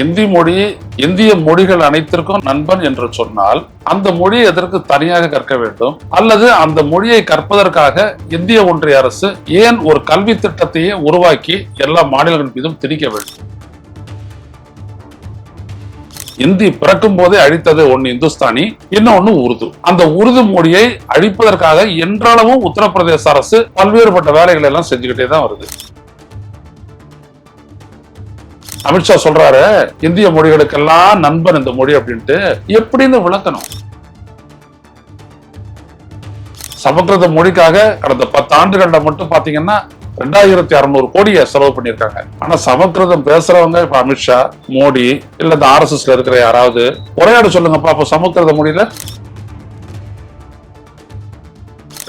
இந்தி மொழி இந்திய மொழிகள் அனைத்திற்கும் நண்பன் என்று சொன்னால் அந்த மொழியை எதற்கு தனியாக கற்க வேண்டும், அல்லது அந்த மொழியை கற்பதற்காக இந்திய ஒன்றிய அரசு ஏன் ஒரு கல்வி திட்டத்தையே உருவாக்கி எல்லா மாநிலங்கள் மீதும் திணிக்க வேண்டும்? இந்தி பிறக்கும் போதே அழித்தது ஒன்னு இந்துஸ்தானி, இன்னொன்னு உருது. அந்த உருது மொழியை அழிப்பதற்காக என்றளவும் உத்தரப்பிரதேச அரசு பல்வேறுபட்ட வேலைகள் எல்லாம் செஞ்சுக்கிட்டே தான் வருது. அமித்ஷா சொல்றாரு இந்திய மொழிகளுக்கெல்லாம் நண்பன் இந்த மொழி அப்படின்ட்டு. எப்படின்னு விளக்கணும்? சமஸ்கிருத மொழிக்காக கடந்த 10 ஆண்டுகள்ல மட்டும் பாத்தீங்கன்னா 2600 கோடியை செலவு பண்ணிருக்காங்க. ஆனா சமஸ்கிருதம் பேசுறவங்க இப்ப அமித்ஷா, மோடி இல்ல இந்த RSSல இருக்கிற யாராவது உரையாட சொல்லுங்கப்பா. அப்ப சமஸ்கிருத மொழியில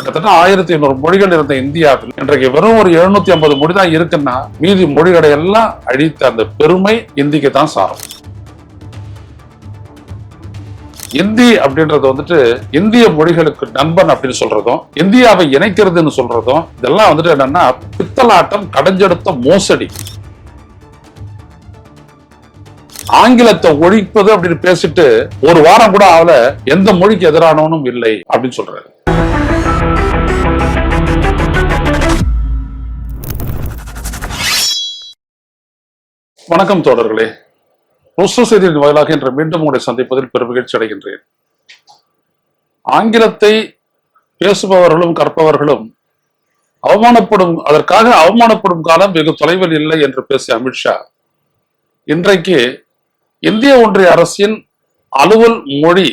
கிட்டத்தட்ட 1800 மொழிகள் இருந்த இந்தியாவில் இன்றைக்கு வெறும் ஒரு 750 மொழி தான் இருக்குன்னா மீதி மொழிகளை எல்லாம் அழித்த அந்த பெருமை இந்திக்கு தான் சாரும். இந்தி அப்படின்றது வந்துட்டு இந்திய மொழிகளுக்கு நண்பன் அப்படின்னு சொல்றதும், இந்தியாவை இணைக்கிறதுன்னு சொல்றதும், இதெல்லாம் வந்துட்டு என்னன்னா பித்தலாட்டம், கடைஞ்செடுத்த மோசடி. ஆங்கிலத்தை ஒழிப்பது அப்படின்னு பேசிட்டு ஒரு வாரம் கூட ஆகல எந்த மொழிக்கு எதிரானவனும் இல்லை அப்படின்னு சொல்றாரு. வணக்கம் தோழர்களே, செய்தியின் வாயிலாக இன்று மீண்டும் உங்களை சந்திப்பதில் பெருமகிழ்ச்சி அடைகின்றேன். ஆங்கிலத்தை பேசுபவர்களும் கற்பவர்களும் அதற்காக அவமானப்படும் காலம் வெகு தொலைவில் இல்லை என்று பேசிய அமித்ஷா இன்றைக்கு இந்திய ஒன்றிய அரசின் அலுவல் மொழி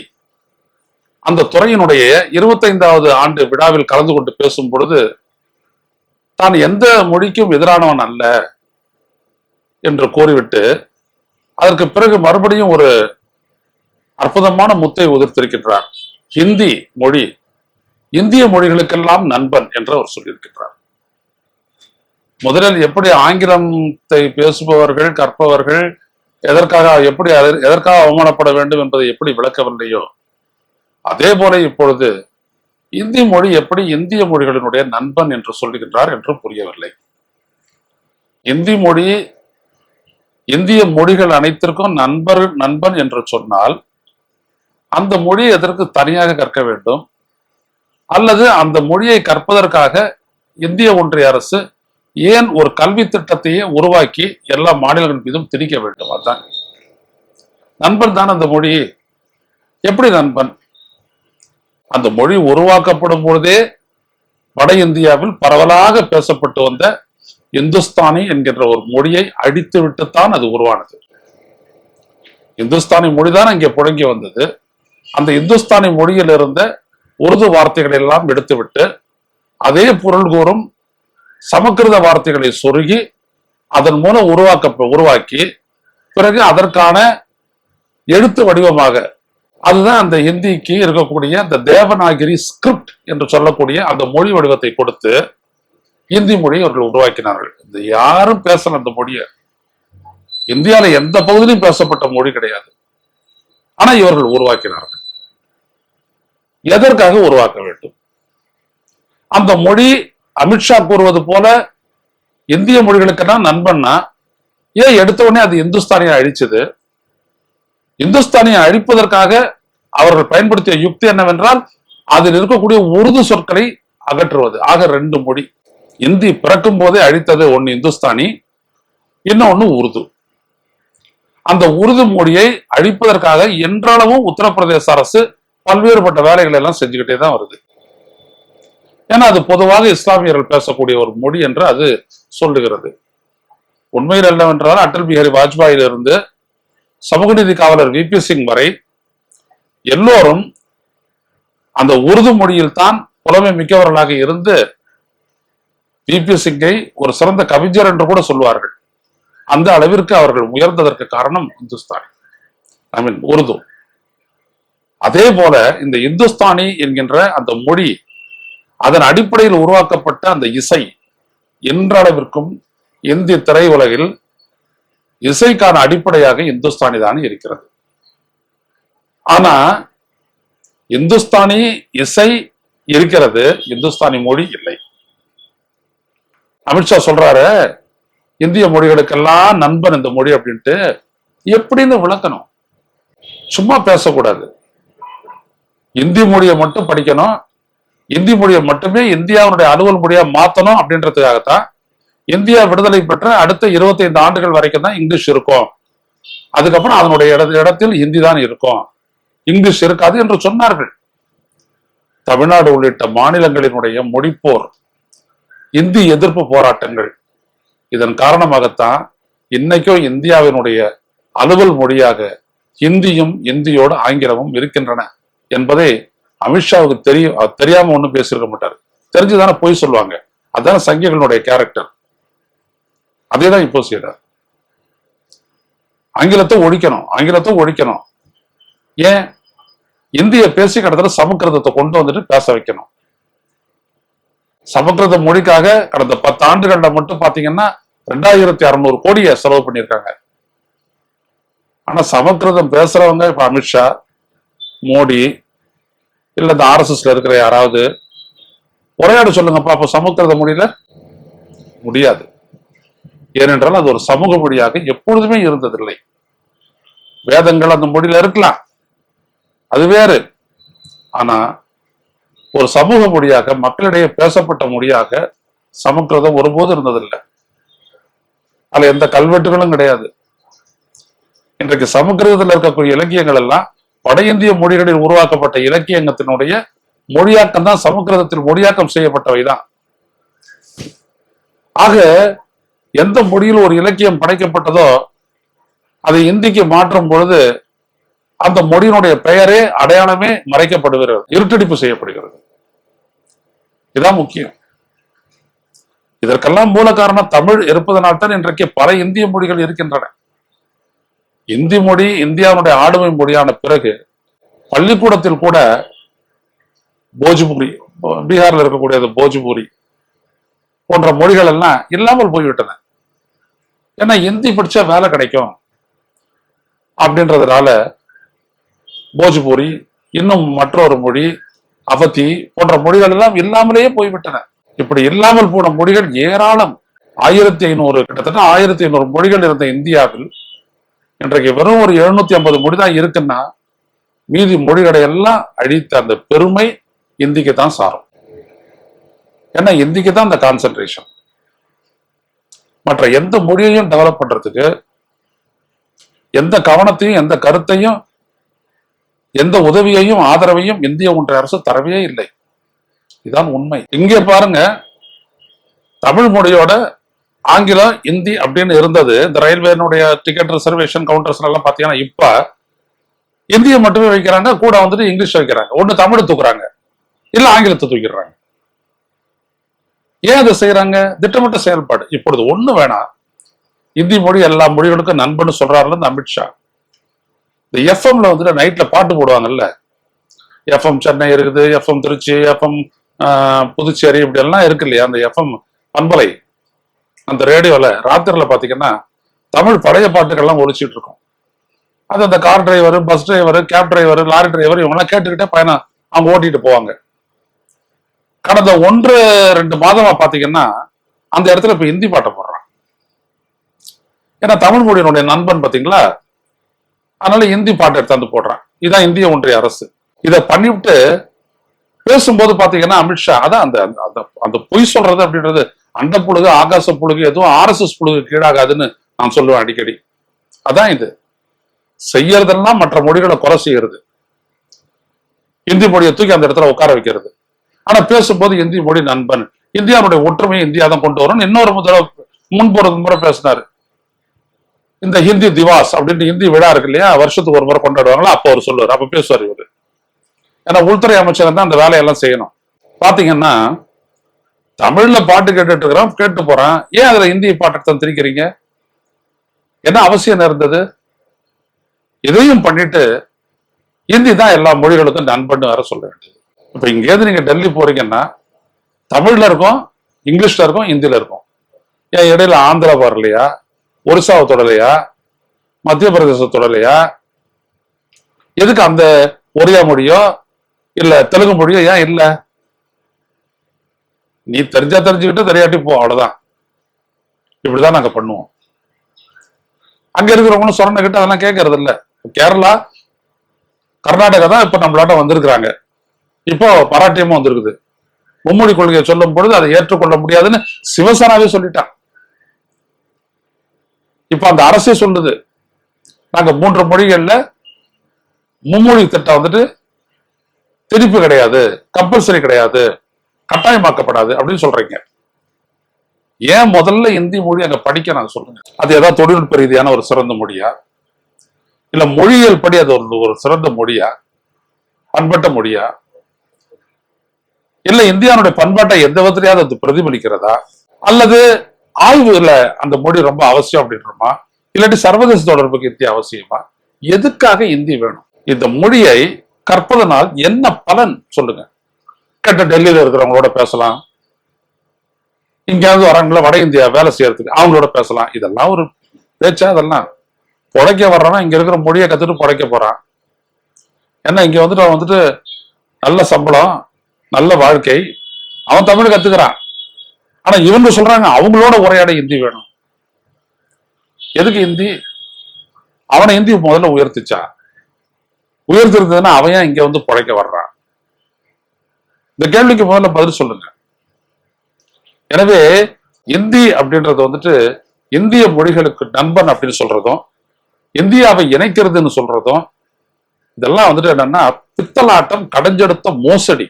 அந்த துறையினுடைய 25வது ஆண்டு விழாவில் கலந்து கொண்டு பேசும் பொழுது தான் எந்த மொழிக்கும் எதிரானவன் அல்ல என்று கூறிவிட்டு அதற்கு பிறகு மறுபடியும் ஒரு அற்புதமான முத்தை உதிர்த்திருக்கின்றார். ஹிந்தி மொழி இந்திய மொழிகளுக்கெல்லாம் நண்பன் என்று அவர் சொல்லியிருக்கின்றார். முதலில் எப்படி ஆங்கிலத்தை பேசுபவர்கள் கற்பவர்கள் எதற்காக அவமானப்பட வேண்டும் என்பதை எப்படி விளக்கவில்லையோ அதே போல இப்பொழுது இந்தி மொழி எப்படி இந்திய மொழிகளினுடைய நண்பன் என்று சொல்லுகின்றார் என்று புரியவில்லை. இந்தி மொழி இந்திய மொழிகள் அனைத்திற்கும் நண்பன் என்று சொன்னால் அந்த மொழியை எதற்கு தனியாக கற்க வேண்டும், அல்லது அந்த மொழியை கற்பதற்காக இந்திய ஒன்றிய அரசு ஏன் ஒரு கல்வி திட்டத்தையே உருவாக்கி எல்லா மாநிலங்கள் மீதும் திணிக்க வேண்டும்? அதுதான் நண்பன் தான் அந்த மொழி. எப்படி நண்பன்? அந்த மொழி உருவாக்கப்படும் பொழுதே வட இந்தியாவில் பரவலாக பேசப்பட்டு வந்த இந்துஸ்தானி என்கின்ற ஒரு மொழியை அடித்து விட்டுத்தான் அது உருவானது. இந்துஸ்தானி மொழிதான் அங்கே புழங்கி வந்தது. அந்த இந்துஸ்தானி மொழியில் இருந்த உருது வார்த்தைகளை எல்லாம் எடுத்துவிட்டு அதே பொருள் கூறும் சமஸ்கிருத வார்த்தைகளை சொருகி அதன் மூலம் உருவாக்கி பிறகு அதற்கான எழுத்து வடிவமாக அதுதான் அந்த ஹிந்திக்கு இருக்கக்கூடிய அந்த தேவநாகிரி ஸ்கிரிப்ட் என்று சொல்லக்கூடிய அந்த மொழி வடிவத்தை கொடுத்து இந்தி மொழியை அவர்கள் உருவாக்கினார்கள். இந்த யாரும் பேசல அந்த மொழியை. இந்தியாவில எந்த பகுதியிலும் பேசப்பட்ட மொழி கிடையாது. ஆனா இவர்கள் உருவாக்கினார்கள். எதற்காக உருவாக்க வேண்டும்? அந்த மொழி அமித்ஷா கூறுவது போல இந்திய மொழிகளுக்கெல்லாம் நண்பன்னா ஏன் எடுத்த உடனே அது இந்துஸ்தானியை அழிச்சது? இந்துஸ்தானியை அழிப்பதற்காக அவர்கள் பயன்படுத்திய யுக்தி என்னவென்றால் அதில் இருக்கக்கூடிய உருது சொற்களை அகற்றுவது. ஆக 2 மொழி. இந்தி பிறக்கும் போதே அழித்தது ஒன்னு இந்துஸ்தானி, இன்னொன்னு உருது. அந்த உருது மொழியை அழிப்பதற்காக என்றளவும் உத்தரப்பிரதேச அரசு பல்வேறுபட்ட வேலைகள் எல்லாம் செஞ்சுக்கிட்டே தான் வருது. ஏன்னா அது பொதுவாக இஸ்லாமியர்கள் பேசக்கூடிய ஒரு மொழி என்று அது சொல்லுகிறது. உண்மையில் என்னவென்றால் அடல் பிஹாரி வாஜ்பாயிலிருந்து சமூக நீதி காவலர் VP சிங் வரை எல்லோரும் அந்த உருது மொழியில் தான் புலமை மிக்கவர்களாக இருந்து VP சிங்கை ஒரு சிறந்த கவிஞர் என்று கூட சொல்வார்கள். அந்த அளவிற்கு அவர்கள் உயர்ந்ததற்கு காரணம் இந்துஸ்தானி, உருது. அதே போல இந்த இந்துஸ்தானி என்கின்ற அந்த மொழி, அதன் அடிப்படையில் உருவாக்கப்பட்ட அந்த இசை இன்றளவிற்கும் இந்திய திரையுலகில் இசைக்கான அடிப்படையாக இந்துஸ்தானி தான் இருக்கிறது. ஆனா இந்துஸ்தானி இசை இருக்கிறது, இந்துஸ்தானி மொழி இல்லை. அமித்ஷா சொல்றாரு இந்திய மொழிகளுக்கெல்லாம் நண்பன் இந்த மொழி அப்படின்ட்டு. எப்படின்னு விளக்கணும். சும்மா பேசக்கூடாது. இந்தி மொழியை மட்டும் படிக்கணும், இந்தி மொழியை மட்டுமே இந்தியாவுடைய அலுவல் மொழியா மாத்தணும் அப்படின்றதுக்காகத்தான் இந்தியா விடுதலை பெற்ற அடுத்த 25 ஆண்டுகள் வரைக்கும் தான் இங்கிலீஷ் இருக்கும். அதுக்கப்புறம் அதனுடைய இடத்தில் ஹிந்தி தான் இருக்கும், இங்கிலீஷ் இருக்காது என்று சொன்னார்கள். தமிழ்நாடு உள்ளிட்ட மாநிலங்களினுடைய மொழிப்போர், இந்தி எதிர்ப்பு போராட்டங்கள், இதன் காரணமாகத்தான் இன்னைக்கும் இந்தியாவினுடைய அலுவல் மொழியாக ஹிந்தியும் இந்தியோடு ஆங்கிலமும் இருக்கின்றன என்பதை அமித்ஷாவுக்கு தெரியாம ஒண்ணும் பேசியிருக்க மாட்டாரு. தெரிஞ்சுதானே போய் சொல்லுவாங்க. அதான சங்கிகளுடைய கேரக்டர். அதேதான் இப்போ செய்யறார். ஆங்கிலத்தை ஒழிக்கணும், ஆங்கிலத்தை ஒழிக்கணும். ஏன்? இந்திய பேசி கடந்த சமஸ்கிருதத்தை கொண்டு வந்துட்டு பேச வைக்கணும். சமஸ்கிருத மொழிக்காக கடந்த 10 ஆண்டுகள்ல மட்டும் பாத்தீங்கன்னா 2600 கோடியை செலவு பண்ணியிருக்காங்க. ஆனா சமஸ்கிருதம் பேசுறவங்க இப்ப அமித்ஷா, மோடி இல்ல இந்த RSSல இருக்கிற யாராவது உரையாட சொல்லுங்கப்பா. அப்ப சமஸ்கிருத மொழியில முடியாது. ஏனென்றால் அது ஒரு சமூக மொழியாக எப்பொழுதுமே இருந்ததில்லை. வேதங்கள் அந்த மொழியில இருக்கலாம், அது வேறு. ஆனா ஒரு சமூக மொழியாக, மக்களிடையே பேசப்பட்ட மொழியாக சமஸ்கிருதம் ஒருபோது இருந்ததில்லை. அதுல எந்த கல்வெட்டுகளும் கிடையாது. இன்றைக்கு சமஸ்கிருதத்தில் இருக்கக்கூடிய இலக்கியங்கள் எல்லாம் வட இந்திய மொழிகளில் உருவாக்கப்பட்ட இலக்கியத்தினுடைய மொழியாக்கம் தான், சமஸ்கிருதத்தில் மொழியாக்கம் செய்யப்பட்டவைதான். ஆக எந்த மொழியில் ஒரு இலக்கியம் படைக்கப்பட்டதோ அதை இந்திக்கு மாற்றும் பொழுது அந்த மொழியினுடைய பெயரே, அடையாளமே மறைக்கப்படுகிறது, இருட்டடிப்பு செய்யப்படுகிறது. இதுதான் முக்கியம். இதற்கெல்லாம் மூல காரணம் தமிழ் இருப்பதனால்தான் இன்றைக்கு பல இந்திய மொழிகள் இருக்கின்றன. இந்தி மொழி இந்தியாவுடைய ஆளுமை மொழியான பிறகு பள்ளிக்கூடத்தில் கூட போஜ்பூரி, பீகார்ல இருக்கக்கூடிய போஜ்பூரி போன்ற மொழிகள் எல்லாம் இல்லாமல் போய்விட்டன. ஏன்னா இந்தி படிச்சா வேலை கிடைக்கும் அப்படின்றதுனால போஜ்பூரி, இன்னும் மற்றொரு மொழி அவதி போன்ற மொழிகள் எல்லாம் இல்லாமலேயே போய்விட்டன. இப்படி இல்லாமல் போன மொழிகள் ஏராளம். 1500, கிட்டத்தட்ட 1500 மொழிகள் இருந்த இந்தியாவில் இன்றைக்கு வெறும் ஒரு 750 மொழி தான் இருக்குன்னா மீதி மொழிகளை எல்லாம் அழித்த அந்த பெருமை இந்திக்கு தான் சாரும். ஏன்னா இந்திக்கு தான் அந்த கான்சென்ட்ரேஷன். மற்ற எந்த மொழியையும் டெவலப் பண்றதுக்கு எந்த கவனத்தையும், எந்த கருத்தையும், எந்த உதவியையும் ஆதரவையும் இந்திய ஒன்றிய அரசு தரவே இல்லை. இதுதான் உண்மை. இங்கே பாருங்க, தமிழ் மொழியோட ஆங்கிலம், இந்தி அப்படின்னு இருந்தது. இந்த ரயில்வேனுடைய டிக்கெட் ரிசர்வேஷன் கவுண்டர்ஸ் எல்லாம் பாத்தீங்கன்னா இப்ப இந்தியை மட்டுமே வைக்கிறாங்க, கூட வந்துட்டு இங்கிலீஷ் வைக்கிறாங்க. ஒண்ணு தமிழ் தூக்குறாங்க, இல்ல ஆங்கிலத்தை தூக்கிடுறாங்க. ஏன் அதை செய்யறாங்க? திட்டமிட்ட செயல்பாடு. இப்பொழுது ஒண்ணு வேணாம், இந்தி மொழி எல்லா மொழிகளுக்கும் நண்பன்னு சொல்றாருல இந்த அமித்ஷா. இந்த எஃப்எம்ல வந்துட்டு நைட்ல பாட்டு போடுவாங்கல்ல, எஃப்எம் சென்னை இருக்குது, எஃப்எம் திருச்சி, எஃப்எம் புதுச்சேரி, இப்படி எல்லாம் இருக்கு இல்லையா? அந்த எஃப்எம் பண்பலை, அந்த ரேடியோல ராத்திரில பாத்தீங்கன்னா தமிழ் பழைய பாட்டுகள்லாம் ஒழிச்சிட்டு இருக்கும். அது அந்த car driver, bus driver, cab driver, lorry driver இவங்கெல்லாம் கேட்டுக்கிட்டே பயணம் அவங்க ஓட்டிட்டு போவாங்க. கடந்த 1-2 மாதமா பாத்தீங்கன்னா அந்த இடத்துல இப்ப ஹிந்தி பாட்டை போடுறான். ஏன்னா தமிழ் மொழியினுடைய நண்பன் பாத்தீங்களா, அதனால ஹிந்தி பாட்டு எடுத்தாந்து போடுறான். இதான் இந்திய ஒன்றிய அரசு. இதை பண்ணிவிட்டு பேசும்போது பாத்தீங்கன்னா அமித்ஷா அதான் அந்த அந்த பொய் சொல்றது அப்படின்றது அண்ட புழுகு, ஆகாச புழுகு, எதுவும் RSS புழுகு கீழாகாதுன்னு நான் சொல்லுவேன் அடிக்கடி. அதான் இது செய்யறதெல்லாம் மற்ற மொழிகளை குறை செய்யறது, இந்தி மொழியை தூக்கி அந்த இடத்துல உட்கார வைக்கிறது. ஆனா பேசும்போது இந்தி மொழி நண்பன், இந்தியாவுடைய ஒற்றுமையை இந்தியா தான் கொண்டு வரும். இன்னொரு முறை பேசினாரு. இந்த ஹிந்தி திவாஸ் அப்படின்னு ஹிந்தி விழா இருக்கு இல்லையா, வருஷத்துக்கு ஒரு முறை கொண்டாடுவாங்களா, அப்போ அவர் சொல்லுவார், அப்ப பேசுவார் இவரு. ஏன்னா உள்துறை அமைச்சர் தான் அந்த வேலையெல்லாம் செய்யணும். பாத்தீங்கன்னா தமிழ்ல பாட்டு கேட்டுட்டு இருக்கிறோம், கேட்டு போறான், ஏன் அதுல ஹிந்தி பாட்டை திரிக்கிறீங்க? என்ன அவசியம் இருந்தது? இதையும் பண்ணிட்டு ஹிந்தி தான் எல்லா மொழிகளுக்கும் நண்பன் வேற சொல்ல வேண்டியது. இப்ப இங்கேருந்து நீங்க டெல்லி போறீங்கன்னா தமிழ்ல இருக்கும், இங்கிலீஷ்ல இருக்கும், ஹிந்தில இருக்கும். ஏன் இடையில ஆந்திரா வரலையா, ஒரிசாவை தொடலையா, மத்திய பிரதேச தொடலையா? எதுக்கு அந்த ஒரியா மொழியோ இல்ல தெலுங்கு மொழியோ ஏன் இல்ல? நீ தெரிஞ்சுக்கிட்டு தெரியாட்டி போ, அவ்வளவுதான். இப்படிதான் நாங்க பண்ணுவோம். அங்க இருக்கிறவங்களும் சொன்ன கிட்ட அதெல்லாம் கேட்கறது இல்ல. கேரளா, கர்நாடகா தான் இப்ப நம்மளாட்ட வந்திருக்கிறாங்க. இப்போ மராட்டியமும் வந்திருக்குது. மும்மொழி கொள்கையை சொல்லும் பொழுது அதை ஏற்றுக்கொள்ள முடியாதுன்னு சிவசேனாவே சொல்லிட்டான். இப்ப அந்த அரசே சொல்லுது, நாங்க 3 மொழிகள்ல மும்மொழி திட்டம் வந்துட்டு திணிப்பு கிடையாது, கம்பல்சரி கிடையாது, கட்டாயமாக்கப்படாது அப்படின்னு சொல்றீங்க. ஏன் முதல்ல இந்தி மொழி அங்க படிக்க நாங்க சொல்லுங்க. அது ஏதாவது தொழில்நுட்ப ரீதியான ஒரு சிறந்த மொழியா, இல்ல மொழியியல் படி அது ஒரு சிறந்த மொழியா, பண்பட்ட மொழியா, இல்ல இந்தியாவுடைய பண்பாட்டை எந்த விதத்திலேயாவது அது பிரதிபலிக்கிறதா, அல்லது ஆய்வுல அந்த மொழி ரொம்ப அவசியம் அப்படின்றமா, இல்லாட்டி சர்வதேச தொடர்புக்கு இந்தி அவசியமா? எதுக்காக இந்தி வேணும்? இந்த மொழியை கற்பதனால் என்ன பலன் சொல்லுங்க. கேட்ட டெல்லியில இருக்கிறவங்களோட பேசலாம், இங்கேயாவது வராங்களா வட இந்தியா வேலை செய்யறதுக்கு அவங்களோட பேசலாம். இதெல்லாம் ஒரு பேச்சா? அதெல்லாம் புழைக்க வர்றவன் இங்க இருக்கிற மொழியை கத்துட்டு புழைக்க போறான். ஏன்னா இங்க வந்துட்டு அவன் வந்துட்டு நல்ல சம்பளம், நல்ல வாழ்க்கை, அவன் தமிழ் கத்துக்கிறான். ஆனா இவங்க சொல்றாங்க அவங்களோட உரையாட இந்தி வேணும். எதுக்கு இந்தி? அவனை இந்தி முதல்ல உயர்த்திச்சா? உயர்த்திருந்ததுன்னா அவன் ஏன் இங்க வந்து புழைக்க வர்றான்? இந்த கேள்விக்கு முதல்ல பதில் சொல்லுங்க. எனவே இந்தி அப்படின்றது வந்துட்டு இந்திய மொழிகளுக்கு நண்பன் அப்படின்னு சொல்றதும், இந்தியாவை இணைக்கிறதுன்னு சொல்றதும், இதெல்லாம் வந்துட்டு என்னன்னா பித்தலாட்டம், கடைஞ்செடுத்த மோசடி.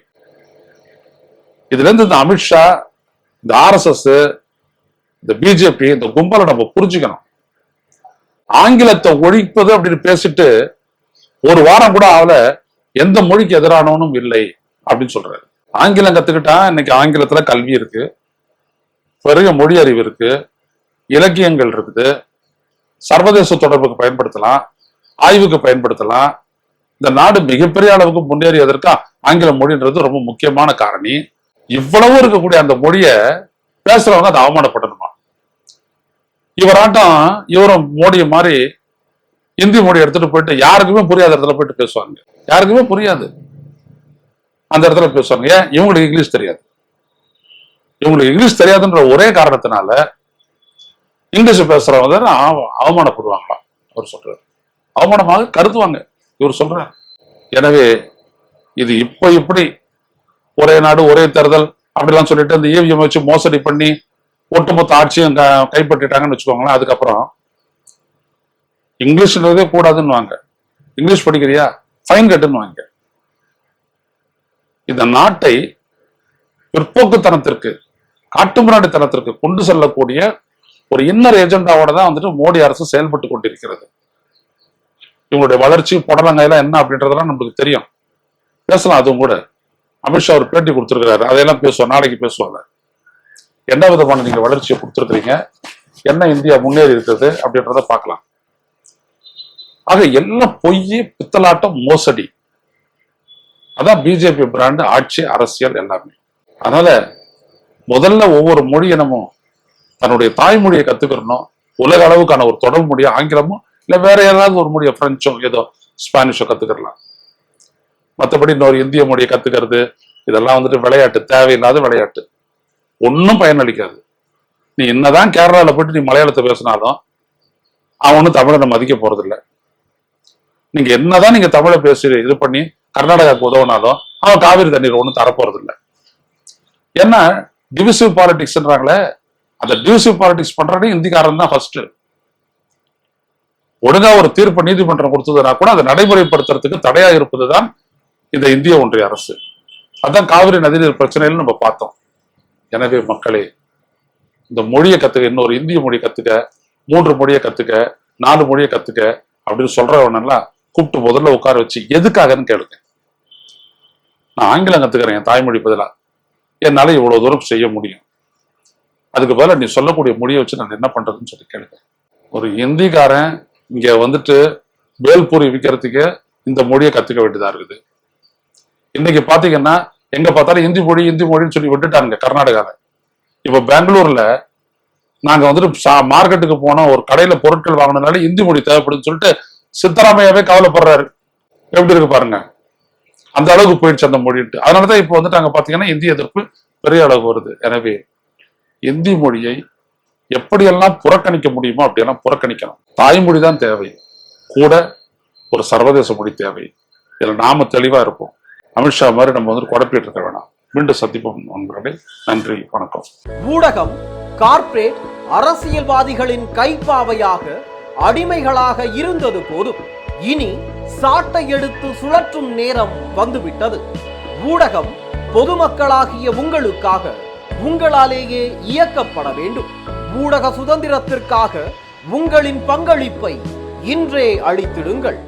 இதுல இருந்து இந்த அமித்ஷா, இந்த RSS, இந்த பிஜேபி, இந்த கும்பலை நம்ம புரிஞ்சுக்கணும். ஆங்கிலத்தை ஒழிப்பது அப்படின்னு பேசிட்டு ஒரு வாரம் கூட ஆகல எந்த மொழிக்கு எதிரானவனும் இல்லை அப்படின்னு சொல்றாரு. ஆங்கிலம் கத்துக்கிட்டா இன்னைக்கு ஆங்கிலத்துல கல்வி இருக்கு, பெரிய மொழி அறிவு இருக்கு, இலக்கியங்கள் இருக்குது, சர்வதேச தொடர்புக்கு பயன்படுத்தலாம், ஆய்வுக்கு பயன்படுத்தலாம். இந்த நாடு மிகப்பெரிய அளவுக்கு முன்னேறியதற்கு ஆங்கில மொழின்றது ரொம்ப முக்கியமான காரணி. இவ்வளவு இருக்கக்கூடிய அந்த மொழியை பேசுறவங்க அதை அவமானப்படணுமா? இவராட்டம் இவரும் மோடியை மாதிரி இந்தி மொழி எடுத்துட்டு போயிட்டு யாருக்குமே புரியாத இடத்துல போயிட்டு பேசுவாங்க. யாருக்குமே புரியாது அந்த இடத்துல பேசுவாங்க. ஏன்? இவங்களுக்கு இங்கிலீஷ் தெரியாது. இவங்களுக்கு இங்கிலீஷ் தெரியாதுன்ற ஒரே காரணத்தினால இங்கிலீஷ் பேசுறவங்க அவமானப்படுவாங்களாம். அவர் சொல்றாரு, அவமானமாக கருதுவாங்க இவர் சொல்றாரு. எனவே இது இப்படி ஒரே நாடு ஒரே தேர்தல் அப்படிலாம் சொல்லிட்டு அந்த EVM வச்சு மோசடி பண்ணி ஒட்டுமொத்த ஆட்சியும் கைப்பற்றிட்டாங்கன்னு வச்சுக்கோங்களேன். அதுக்கப்புறம் இங்கிலீஷ்ன்றதே கூடாதுன்னு வாங்க, இங்கிலீஷ் படிக்கிறியா ஃபைன் கட்டுன்னு வாங்க. இந்த நாட்டை பிற்போக்குத்தனத்திற்கு, காட்டுமிராண்டித்தனத்திற்கு கொண்டு செல்லக்கூடிய ஒரு இன்னர் ஏஜெண்டாவோட தான் வந்துட்டு மோடி அரசு செயல்பட்டு கொண்டிருக்கிறது. இவங்களுடைய வளர்ச்சி புடலங்கையெல்லாம் என்ன அப்படின்றதெல்லாம் நம்மளுக்கு தெரியும். பேசலாம். அதுவும் கூட அமித்ஷா ஒரு பேட்டி கொடுத்திருக்கிறாரு, அதையெல்லாம் பேசுவோம், நாளைக்கு பேசுவாங்க. என்ன விதமான நீங்க வளர்ச்சியை கொடுத்துருக்கீங்க, என்ன இந்தியா முன்னேறி இருக்கிறது அப்படின்றத பார்க்கலாம். ஆக எல்லாம் பொய், பித்தலாட்டம், மோசடி. அதான் பிஜேபி பிராண்டு ஆட்சி, அரசியல் எல்லாமே. அதனால முதல்ல ஒவ்வொரு மொழி இனமும் தன்னுடைய தாய்மொழியை கத்துக்கிறணும். உலக அளவுக்கான ஒரு தொடர் மொழியா ஆங்கிலமோ இல்ல வேற ஏதாவது ஒரு மொழியை பிரெஞ்சோ ஏதோ ஸ்பானிஷோ கத்துக்கலாம். மற்றபடி இன்னொரு இந்திய மொழியை கத்துக்கிறது இதெல்லாம் வந்துட்டு விளையாட்டு, தேவையில்லாத விளையாட்டு, ஒன்னும் பயனளிக்காது. நீ என்னதான் கேரளால போயிட்டு நீ மலையாளத்தை பேசினாலும் அவன் ஒன்னும் தமிழனை மதிக்க போறது இல்லை. நீங்க என்னதான் நீங்க தமிழை பேசி இது பண்ணி கர்நாடகாவுக்கு உதவினாலும் அவன் காவிரி தண்ணீர் ஒன்றும் தரப்போறது இல்லை. ஏன்னா டிவிசிவ் பாலிடிக்ஸ்ன்றாங்களே, அந்த டிவிசிவ் பாலிடிக்ஸ் பண்றதே இந்திக்காரன் தான் ஃபர்ஸ்ட். ஒழுங்கா ஒரு தீர்ப்பு நீதிமன்றம் கொடுத்ததுனா கூட அதை நடைமுறைப்படுத்துறதுக்கு தடையா இருப்பதுதான் இந்த இந்திய ஒன்றிய அரசு. அதான் காவிரி நதிநீர் பிரச்சனைன்னு நம்ம பார்த்தோம். எனவே மக்களே, இந்த மொழியை கத்துக்க, இன்னொரு இந்திய மொழி கத்துக்க, 3 மொழியை கத்துக்க, 4 மொழியை கத்துக்க அப்படின்னு சொல்றவனெல்லாம் கூப்பிட்டு முதல்ல உட்கார வச்சு எதுக்காகன்னு கேளுங்க. நான் ஆங்கிலம் கத்துக்கிறேன் என் தாய்மொழி பதிலா, என்னால இவ்வளவு தூரம் செய்ய முடியும், அதுக்கு பதிலா நீ சொல்லக்கூடிய மொழியை வச்சு நான் என்ன பண்றதுன்னு சொல்லி கேளுங்க. ஒரு இந்திக்காரன் இங்க வந்துட்டு பேல்பூரி விற்கிறதுக்கு இந்த மொழியை கத்துக்க வேண்டியதா இருக்குது. இன்னைக்கு பாத்தீங்கன்னா எங்க பார்த்தாலும் இந்தி மொழின்னு சொல்லி விட்டுட்டாங்க கர்நாடகால. இப்ப பெங்களூர்ல நாங்க வந்துட்டு மார்க்கெட்டுக்கு போனோம், ஒரு கடையில பொருட்கள் வாங்கினதுனால இந்தி மொழி தேவைப்படுதுன்னு சொல்லிட்டு சித்தராமையாவே கவலைப்படுறாரு. எப்படி இருக்கு பாருங்க, அந்த அளவுக்கு போயிடுச்சு அந்த மொழிட்டு. அதனாலதான் இப்ப வந்துட்டு அங்க பாத்தீங்கன்னா இந்தி எதிர்ப்பு பெரிய அளவு வருது. எனவே இந்தி மொழியை எப்படியெல்லாம் புறக்கணிக்க முடியுமோ அப்படியெல்லாம் புறக்கணிக்கணும். தாய்மொழி தான் தேவை, கூட ஒரு சர்வதேச மொழி தேவை. இதுல நாம தெளிவா இருப்போம். அமித்ஷா மாதிரி நம்ம குழப்பிட்டு இருக்க வேணாம். மீண்டும் சந்திப்போம் நண்பர்களே. நன்றி, வணக்கம். ஊடகம் கார்ப்பரேட் அரசியல்வாதிகளின் கைப்பாவையாக அடிமைகளாக இருந்தது போதும். இனி சாட்டை எடுத்து சுழற்றும் நேரம் வந்துவிட்டது. ஊடகம் பொதுமக்களாகிய உங்களுக்காக, உங்களாலேயே இயக்கப்பட வேண்டும். ஊடக சுதந்திரத்திற்காக உங்களின் பங்களிப்பை இன்றே அளித்திடுங்கள்.